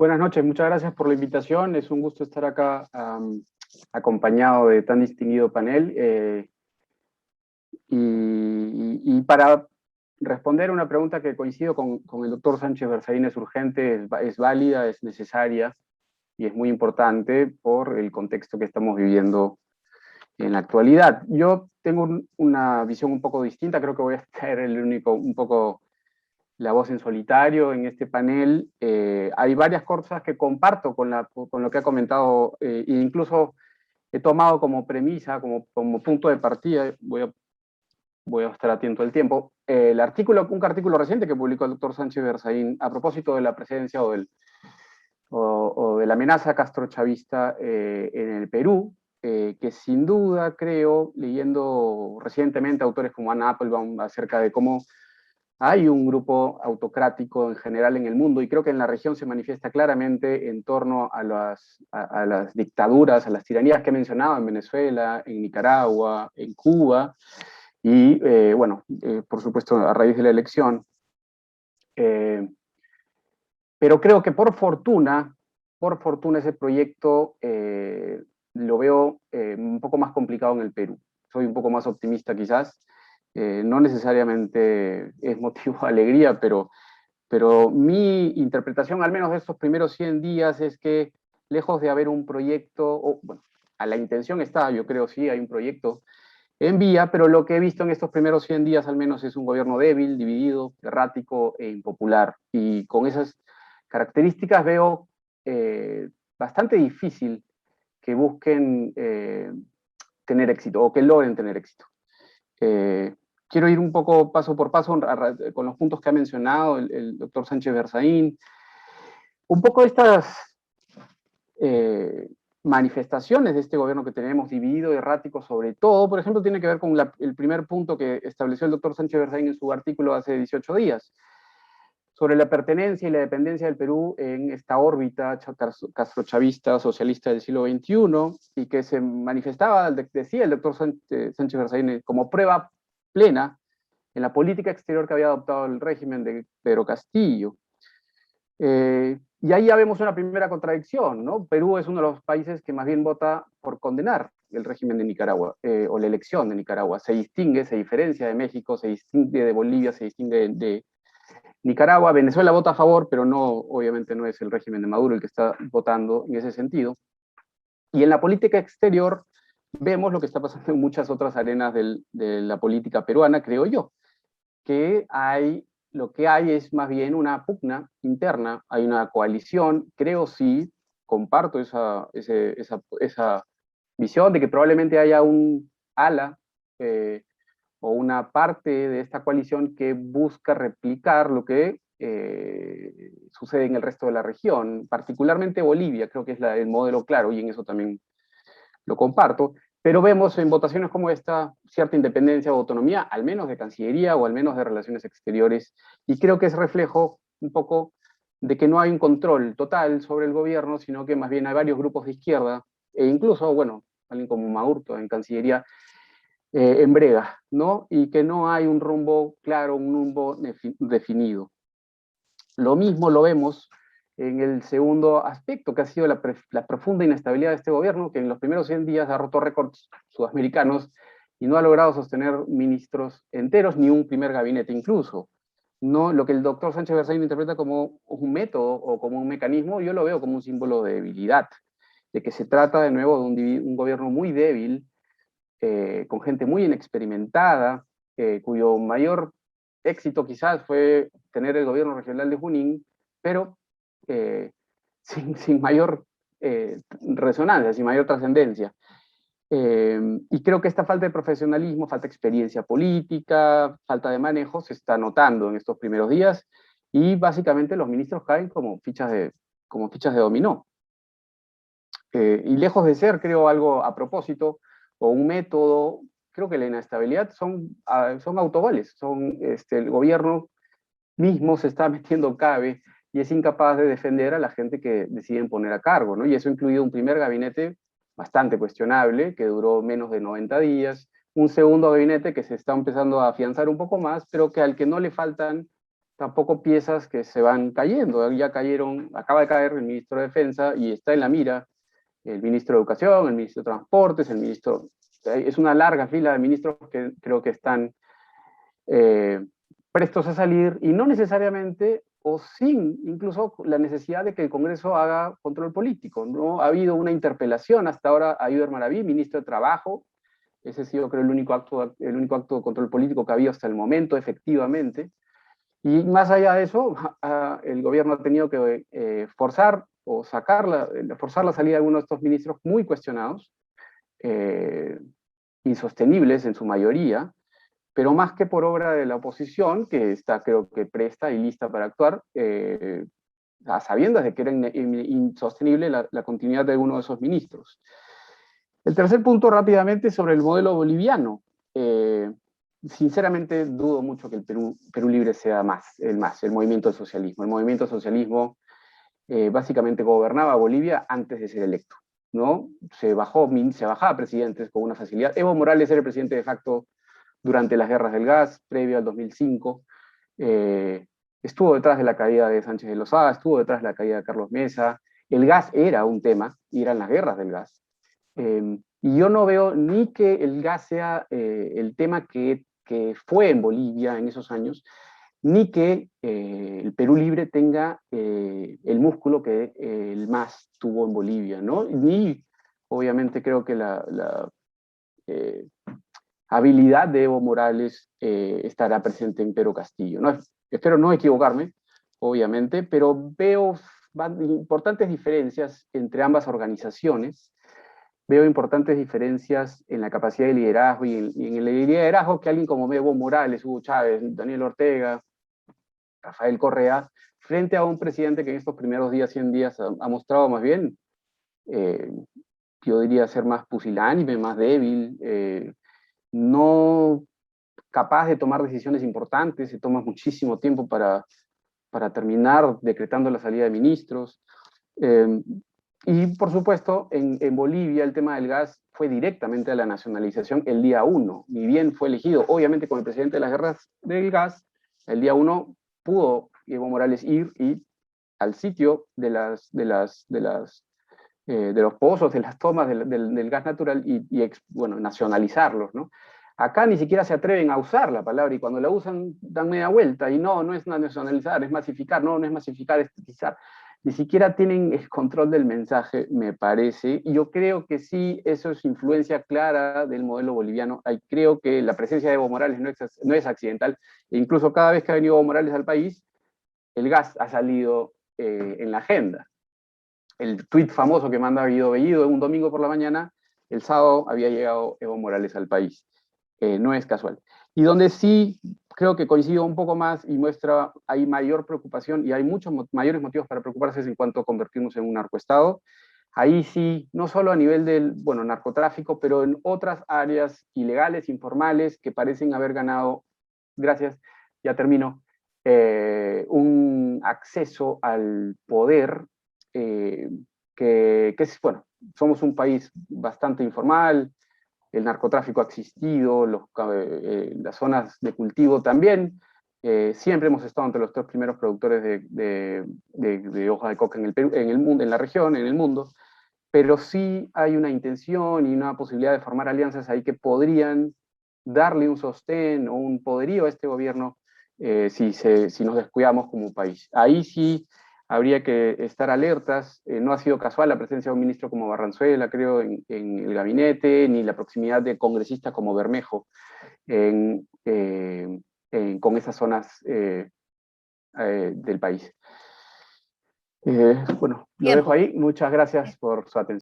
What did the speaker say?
Buenas noches, muchas gracias por la invitación. Es un gusto estar acá acompañado de tan distinguido panel. Y para responder una pregunta que coincido con el doctor Sánchez Berzaín, es urgente, es válida, es necesaria y es muy importante por el contexto que estamos viviendo en la actualidad. Yo tengo una visión un poco distinta, creo que voy a ser el único, un poco la voz en solitario en este panel. Hay varias cosas que comparto con lo que ha comentado, e incluso he tomado como premisa, como punto de partida. Voy a estar atento al tiempo. Un artículo reciente que publicó el doctor Sánchez Berzaín a propósito de la presencia o de la amenaza castrochavista en el Perú, que sin duda creo, leyendo recientemente autores como Anna Applebaum acerca de cómo hay un grupo autocrático en general en el mundo, y creo que en la región se manifiesta claramente en torno a las dictaduras, a las tiranías que he mencionado en Venezuela, en Nicaragua, en Cuba, y por supuesto a raíz de la elección. Pero creo que por fortuna ese proyecto lo veo un poco más complicado en el Perú. Soy un poco más optimista quizás. No necesariamente es motivo de alegría, pero mi interpretación, al menos de estos primeros 100 días, es que lejos de haber un proyecto, bueno, a la intención está, yo creo sí, hay un proyecto en vía, pero lo que he visto en estos primeros 100 días al menos es un gobierno débil, dividido, errático e impopular. Y con esas características veo bastante difícil que busquen tener éxito o que logren tener éxito. Quiero ir un poco paso por paso con los puntos que ha mencionado el doctor Sánchez Berzaín. Un poco estas manifestaciones de este gobierno que tenemos dividido, errático, sobre todo, por ejemplo, tiene que ver con el primer punto que estableció el doctor Sánchez Berzaín en su artículo hace 18 días, sobre la pertenencia y la dependencia del Perú en esta órbita castrochavista socialista del siglo XXI, y que se manifestaba, decía el doctor Sánchez Berzaín, como prueba plena en la política exterior que había adoptado el régimen de Pedro Castillo. Y ahí ya vemos una primera contradicción, ¿no? Perú es uno de los países que más bien vota por condenar el régimen de Nicaragua, o la elección de Nicaragua. Se diferencia de México, se distingue de Bolivia, se distingue de Nicaragua. Venezuela vota a favor, pero no, obviamente no es el régimen de Maduro el que está votando en ese sentido. Y en la política exterior vemos lo que está pasando en muchas otras arenas de la política peruana, creo yo, que lo que hay es más bien una pugna interna, hay una coalición, creo sí, comparto esa visión de que probablemente haya un ala o una parte de esta coalición que busca replicar lo que sucede en el resto de la región, particularmente Bolivia, creo que es el modelo claro, y en eso también lo comparto, pero vemos en votaciones como esta cierta independencia o autonomía, al menos de Cancillería o al menos de Relaciones Exteriores, y creo que es reflejo un poco de que no hay un control total sobre el gobierno, sino que más bien hay varios grupos de izquierda, e incluso, bueno, alguien como Maurto en Cancillería, en brega, ¿no? Y que no hay un rumbo claro, un rumbo definido. Lo mismo lo vemos en el segundo aspecto, que ha sido la profunda inestabilidad de este gobierno, que en los primeros 100 días ha roto récords sudamericanos y no ha logrado sostener ministros enteros, ni un primer gabinete incluso. No, lo que el doctor Sánchez Berzaín interpreta como un método o como un mecanismo, yo lo veo como un símbolo de debilidad, de que se trata de nuevo de un gobierno muy débil, con gente muy inexperimentada, cuyo mayor éxito quizás fue tener el gobierno regional de Junín, pero sin mayor resonancia, sin mayor trascendencia. Y creo que esta falta de profesionalismo, falta de experiencia política, falta de manejo se está notando en estos primeros días, y básicamente los ministros caen como fichas de dominó. Y lejos de ser, creo, algo a propósito o un método, creo que la inestabilidad son autogoles, el gobierno mismo se está metiendo cabe y es incapaz de defender a la gente que deciden poner a cargo, ¿no? Y eso ha incluido un primer gabinete bastante cuestionable, que duró menos de 90 días, un segundo gabinete que se está empezando a afianzar un poco más, pero que al que no le faltan tampoco piezas que se van cayendo. Ya cayeron, acaba de caer el ministro de Defensa y está en la mira el ministro de Educación, el ministro de Transportes, el ministro... Es una larga fila de ministros que creo que están prestos a salir y no necesariamente o sin incluso la necesidad de que el Congreso haga control político. No ha habido una interpelación hasta ahora a Ayuder Maraví, ministro de Trabajo. Ese ha sido, creo, el único acto de control político que ha habido hasta el momento, efectivamente. Y más allá de eso, el gobierno ha tenido que forzar o forzar la salida de algunos de estos ministros muy cuestionados, insostenibles en su mayoría, pero más que por obra de la oposición, que está, creo que presta y lista para actuar, a sabiendas de que era insostenible la continuidad de uno de esos ministros. El tercer punto, rápidamente, sobre el modelo boliviano. Sinceramente, dudo mucho que el Perú Libre sea el movimiento del socialismo. El movimiento del socialismo básicamente gobernaba Bolivia antes de ser electo, ¿no? Se bajaba presidentes con una facilidad. Evo Morales era el presidente de facto durante las guerras del gas, previo al 2005. Estuvo detrás de la caída de Sánchez de Lozada, estuvo detrás de la caída de Carlos Mesa. El gas era un tema, y eran las guerras del gas. Y yo no veo ni que el gas sea el tema que fue en Bolivia en esos años, ni que el Perú Libre tenga el músculo que el MAS tuvo en Bolivia, ¿no? Ni, obviamente, creo que la habilidad de Evo Morales estará presente en Pedro Castillo. No, espero no equivocarme, obviamente, pero veo importantes diferencias entre ambas organizaciones. Veo importantes diferencias en la capacidad de liderazgo y en el liderazgo que alguien como Evo Morales, Hugo Chávez, Daniel Ortega, Rafael Correa, frente a un presidente que en estos primeros 100 días ha mostrado más bien, yo diría ser más pusilánime, más débil, no capaz de tomar decisiones importantes, se toma muchísimo tiempo para terminar decretando la salida de ministros. Y por supuesto, en Bolivia el tema del gas fue directamente a la nacionalización el día 1, ni bien fue elegido, obviamente con el presidente de las guerras del gas, el día 1 pudo Evo Morales ir al sitio de los pozos, de las tomas del gas natural bueno, nacionalizarlos, ¿no? Acá ni siquiera se atreven a usar la palabra y cuando la usan dan media vuelta y no es nacionalizar, es masificar, no es masificar, es estatizar. Ni siquiera tienen el control del mensaje, me parece, y yo creo que sí, eso es influencia clara del modelo boliviano. Creo que la presencia de Evo Morales no es accidental, e incluso cada vez que ha venido Evo Morales al país, el gas ha salido en la agenda. El tuit famoso que manda Guido Bellido un domingo por la mañana, el sábado había llegado Evo Morales al país. No es casual. Y donde sí creo que coincido un poco más y muestra, hay mayor preocupación y hay muchos mayores motivos para preocuparse en cuanto a convertirnos en un narcoestado. Ahí sí, no solo a nivel del, bueno, narcotráfico, pero en otras áreas ilegales, informales, que parecen haber ganado, gracias, ya termino, un acceso al poder que es, bueno, somos un país bastante informal, el narcotráfico ha existido, las zonas de cultivo también. Siempre hemos estado entre los 3 primeros productores de hoja de coca en el Perú, en el mundo, en la región, en el mundo, pero sí hay una intención y una posibilidad de formar alianzas ahí que podrían darle un sostén o un poderío a este gobierno si nos descuidamos como país. Ahí sí habría que estar alertas. No ha sido casual la presencia de un ministro como Barranzuela, creo, en el gabinete, ni la proximidad de congresistas como Bermejo con esas zonas del país. Bueno, lo dejo Tiempo. ahí. Muchas gracias por su atención.